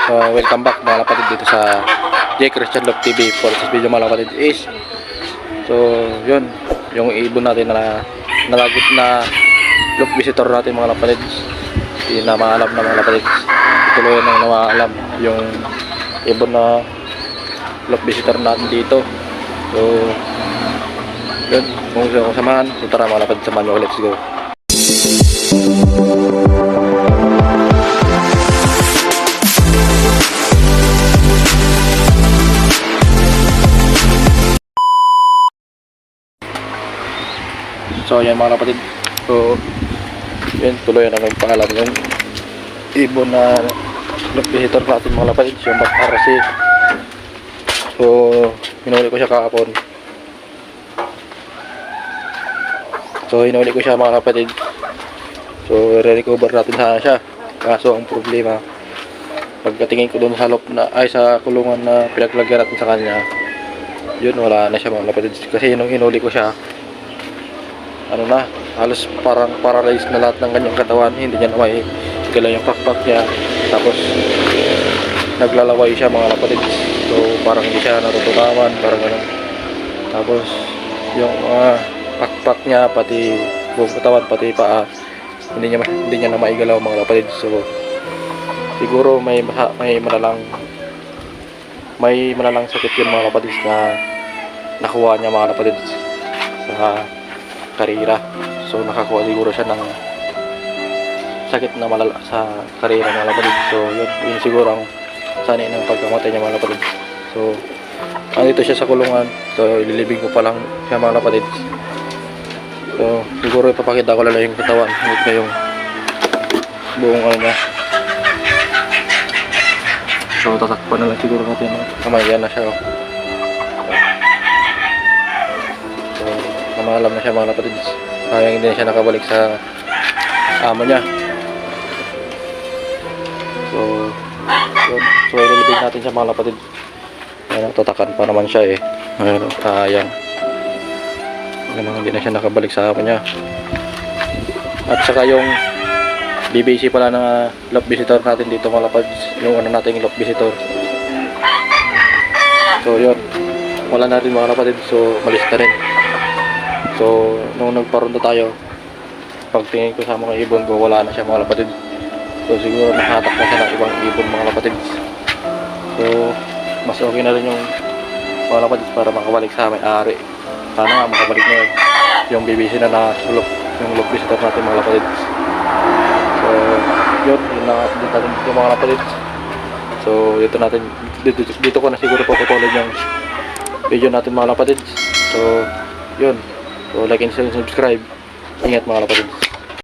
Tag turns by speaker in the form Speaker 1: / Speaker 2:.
Speaker 1: Welcome back mga kapatid dito sa J. Christian Love TV. For this video mga kapatid is, so yun, yung ibon natin na nalagot na love visitor natin mga kapatid. Hindi na maalam na mga kapatid. Tuloy nang namaalam yung ibon na love visitor natin dito. So yun, kung gusto kong samahan, so tara mga kapatid, samahan nyo. Let's go. So yan mga kapatid, so yan, tuloy na ng paalam yung ibon na love visitor natin mga kapatid, yung RC. So hinuli ko siya kahapon. So hinuli ko siya mga kapatid. So re-recover natin sana siya. Kaso ang problema, pagkatingin ko doon sa loob na, ay sa kulungan na pinaglagyan natin sa kanya, yun, wala na siya mga kapatid. Kasi nung hinuli ko siya, ano na, halos parang paralyzed na lahat ng kanyang katawan. Hindi niya na may galaw yung pakpak niya. Tapos naglalaway siya mga kapatid. So parang hindi siya natutunawan, parang gano'n. Tapos yung pakpak niya, pati buong katawan, pati paa, hindi niya na maigalaw mga kapatid. So siguro may malalang sakit yun mga kapatid na nakuha niya mga kapatid sa karera. So nakakuha siguro siya ng sakit na malala sa karera mga kapatid. So yun siguro ang sanay ng pagkamatay niya mga kapatid. So andito siya sa kulungan. So ililibing ko pa lang siya mga kapatid. So siguro ipapakita ko lang yung katawan, hindi na yung buong ano niya. So tatakpan na lang siguro natin yung kamay. Yan na siya, oh. Namalam na siya mga kapatid. Sayang hindi na siya nakabalik sa amo niya. So yun. So ililibig natin siya mga kapatid. Ayan, tatakan pa naman siya eh. Ayan, sayang. Hindi na siya nakabalik sa amo niya. At saka yung BBC pala na love visitor natin dito mga kapatid, yung ano natin yung love visitor. So yun, wala na rin mga kapatid. So malis na rin. So nung nagparonda tayo, pagtingin ko sa mga ibon ko, wala na siya mga kapatid. So siguro nakahatak na siya ng ibang ibon mga kapatid. So mas okay na rin yung mga kapatid para makabalik sa may-ari. Sana nga makabalik na yung BBC na nasulok, yung love visitor natin mga kapatid. So yun na update natin yung mga kapatid. So dito ko na siguro puputulin yung video natin mga kapatid. So yun, so like and subscribe. Ingat mga kapatid.